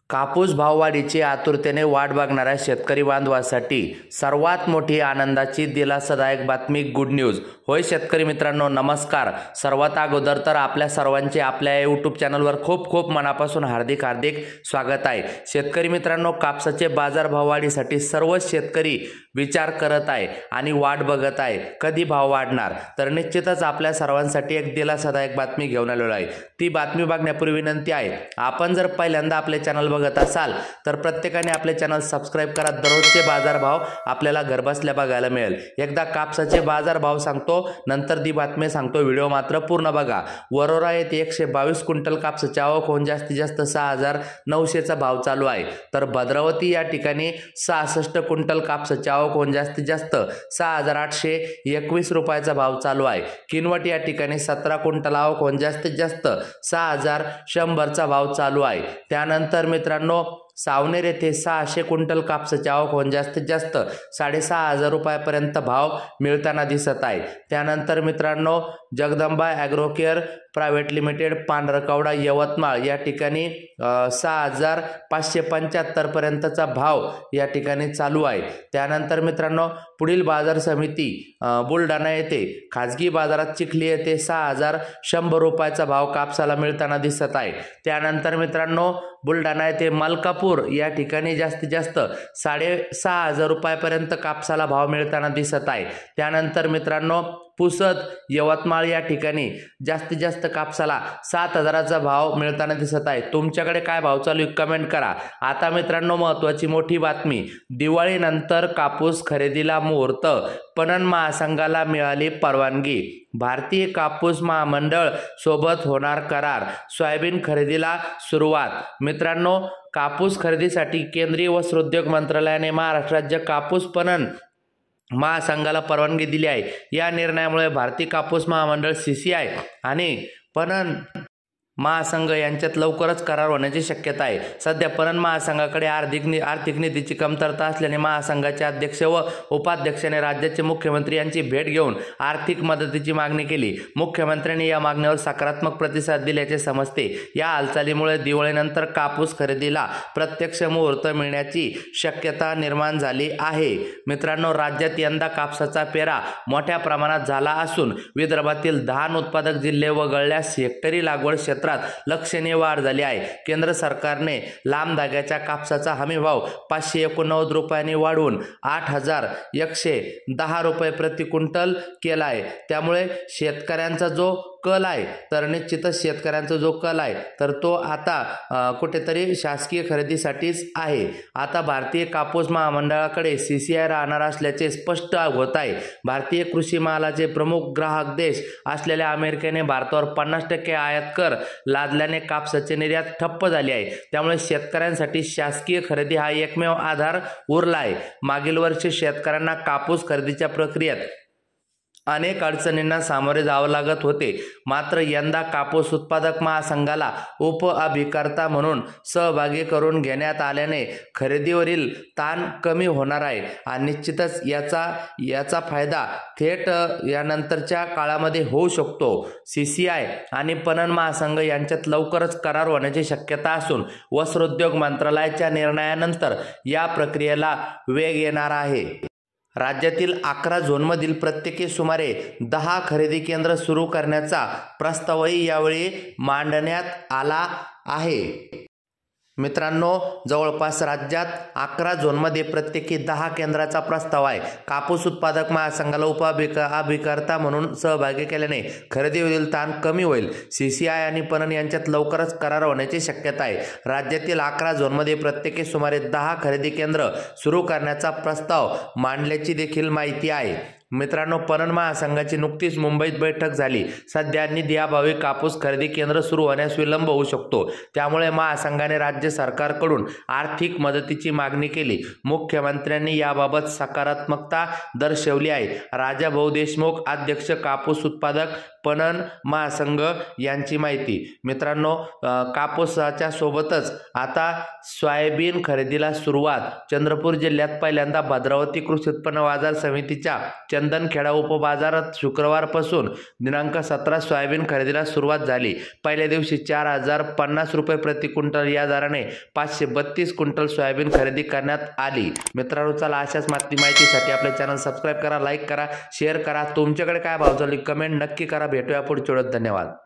कापूस भाववाढीची आतुरतेने वाट बघणाऱ्या शेतकरी बांधवांसाठी सर्वात मोठी आनंदाची दिलासादायक बातमी गुड न्यूज। होय शेतकरी मित्रांनो, नमस्कार। सर्वात अगोदर तर आपल्या सर्वांचे आपल्या यूट्यूब चॅनलवर खूप खूप मनापासून हार्दिक स्वागत आहे। शेतकरी मित्रांनो, कापसाचे बाजार भाववाढीसाठी सर्व शेतकरी विचार करत आहे आणि वाट बघत आहे कधी भाव वाढणार। तर निश्चितच आपल्या सर्वांसाठी एक दिलासादायक बातमी घेऊन आलेलो आहे। ती बातमी बघण्यापूर्वी विनंती आहे, आपण जर पहिल्यांदा आपले चॅनल बघत असाल तर प्रत्येकाने आपले चॅनल सबस्क्राइब करा। दररोजचे बाजार भाव आपल्याला घरबसल्या बघायला मिळेल। एकदा कापसाचे बाजार भाव सांगतो, नंतर दी बातमी सांगतो, व्हिडिओ मात्र पूर्ण बघा। वरोरा येथे 122 क्विंटल कापसाची आवक होऊन जास्तीत जास्त 6900 चा भाव चालू आहे। तर भद्रावती या ठिकाणी 66 क्विंटल कापसाची आवक होऊन जास्तीत जास्त 6821 रुपयाचा भाव चालू आहे। किनवट या ठिकाणी 17 क्विंटल आवक होऊन जास्तीत जास्त 6100 चा भाव चालू आहे। त्यानंतर मित्रांनो, सावनेर येथे 600 क्विंटल कापसाची आवक होऊन जास्तीत जास्त 6500 रुपयापर्यंत भाव मिळताना दिसत आहे। त्यानंतर मित्रांनो, जगदंबा ॲग्रोकेअर प्रायव्हेट लिमिटेड पांढरकवडा यवतमाळ या ठिकाणी 6575 पर्यंतचा भाव या ठिकाणी चालू आहे। त्यानंतर मित्रांनो, पुढील बाजार समिती बुलढाणा येथे खाजगी बाजारात चिखली येथे 6100 रुपयाचा भाव कापसाला मिळताना दिसत आहे। त्यानंतर मित्रांनो, बुलढाणा येथे मलकापूर या ठिकाणी जास्तीत जास्त 6500 रुपयापर्यंत कापसाला भाव मिळताना दिसत आहे। त्यानंतर मित्रांनो, पुसद यवतमाळ या ठिकाणी जास्तीत जास्त कापसाला 7000चा भाव मिळताना दिसत आहे। तुमच्याकडे काय भाव चालू आहे कमेंट करा। आता मित्रांनो, महत्त्वाची मोठी बातमी, दिवाळीनंतर कापूस खरेदीला मुहूर्त, पणन महासंघाला मिळाली परवानगी। भारतीय कापूस महामंडळ सोबत होणार करार, सोयाबीन खरेदीला सुरुवात। मित्रांनो, कापूस खरेदीसाठी केंद्रीय वस्त्रोद्योग मंत्रालयाने महाराष्ट्र राज्य कापूस पणन महासंघाला परवानगी दिली आहे। या निर्णयामुळे भारतीय कापूस महामंडळ CCI आणि पणन महासंघ यांच्यात लवकरच करार होण्याची शक्यता आहे। सध्या पणन महासंघाकडे आर्थिक निधीची कमतरता असल्याने महासंघाचे अध्यक्ष व उपाध्यक्षाने राज्याचे मुख्यमंत्री यांची भेट घेऊन आर्थिक मदतीची मागणी केली। मुख्यमंत्र्यांनी या मागणीवर सकारात्मक प्रतिसाद दिल्याचे समजते। या हालचालीमुळे दिवाळीनंतर कापूस खरेदीला प्रत्यक्ष मुहूर्त मिळण्याची शक्यता निर्माण झाली आहे। मित्रांनो, राज्यात यंदा कापसाचा पेरा मोठ्या प्रमाणात झाला असून विदर्भातील धान उत्पादक जिल्हे वगळल्यास हेक्टरी लागवड क्षेत्रात लक्षणीय वाढ झाली आहे। केंद्र सरकारने लांब धाग्याच्या कापसाचा हमीभाव 589 रुपयांनी वाढवून 8110 रुपये प्रति क्विंटल केला आहे। त्यामुळे शेतकऱ्यांचा जो कल आहे, तर निश्चितच शेतकऱ्यांचा जो कल आहे तर तो आता कुठेतरी शासकीय खरेदीसाठीच आहे। आता भारतीय कापूस महामंडळाकडे CCI राहणार असल्याचे स्पष्ट होत आहे। भारतीय कृषी मालाचे प्रमुख ग्राहक देश असलेल्या अमेरिकेने भारतावर 50% आयात कर लादल्याने कापसाची निर्यात ठप्प झाली आहे। त्यामुळे शेतकऱ्यांसाठी शासकीय खरेदी हा एकमेव आधार उरला आहे। मागील वर्षी शेतकऱ्यांना कापूस खरेदीच्या प्रक्रियेत अनेक अडचणींना सामोरे जावे लागत होते, मात्र यंदा कापूस उत्पादक महासंघाला उपअभिकर्ता म्हणून सहभागी करून घेण्यात आल्याने खरेदीवरील ताण कमी होणार आहे आणि निश्चितच याचा फायदा थेट यानंतरच्या काळामध्ये होऊ शकतो। CCI आणि पणन महासंघ यांच्यात लवकरच करार होण्याची शक्यता असून वस्त्रोद्योग मंत्रालयाच्या निर्णयानंतर या प्रक्रियेला वेग येणार आहे। राज्यातील 11 झोनमधील प्रत्येकी सुमारे 10 खरेदी केंद्र सुरू करण्याचा प्रस्तावही यावेळी मांडण्यात आला आहे। मित्रांनो, जवळपास राज्यात 11 झोनमध्ये प्रत्येकी 10 केंद्राचा प्रस्ताव आहे। कापूस उत्पादक महासंघाला उपअभिकर्ता म्हणून सहभागी केल्याने खरेदीवरील ताण कमी होईल। CCI आणि पणन यांच्यात लवकरच करार होण्याची शक्यता आहे। राज्यातील 11 झोनमध्ये प्रत्येकी सुमारे 10 खरेदी केंद्र सुरू करण्याचा प्रस्ताव मांडल्याची देखील माहिती आहे। मित्रांनो, पणन महासंघाची नुकतीच मुंबईत बैठक झाली। सध्या निधीअभावी कापूस खरेदी केंद्र सुरू होण्यास विलंब होऊ शकतो, त्यामुळे महासंघाने राज्य सरकारकडून आर्थिक मदतीची मागणी केली। मुख्यमंत्र्यांनी याबाबत सकारात्मकता दर्शवली आहे। राजाभाऊ देशमुख, अध्यक्ष, कापूस उत्पादक पणन महासंघ यांची माहिती। मित्रांनो, कापूसाच्या सोबतच आता सोयाबीन खरेदीला सुरुवात। चंद्रपूर जिल्ह्यात पहिल्यांदा भद्रावती कृषी उत्पन्न बाजार समितीच्या चंदनखेडा उपबाजारात शुक्रवारपासून दिनांक 17 सोयाबीन खरेदीला सुरुवात झाली। पहिल्या दिवशी 4050 रुपये प्रति क्विंटल या दराने 532 क्विंटल सोयाबीन खरेदी करण्यात आली। मित्रांनो, चला अशाच माहितीसाठी आपले चॅनल सबस्क्राईब करा, लाईक करा, शेअर करा। तुमच्याकडे काय भाव चालू कमेंट नक्की करा। भेटूया पुढच्या व्हिडिओत। धन्यवाद।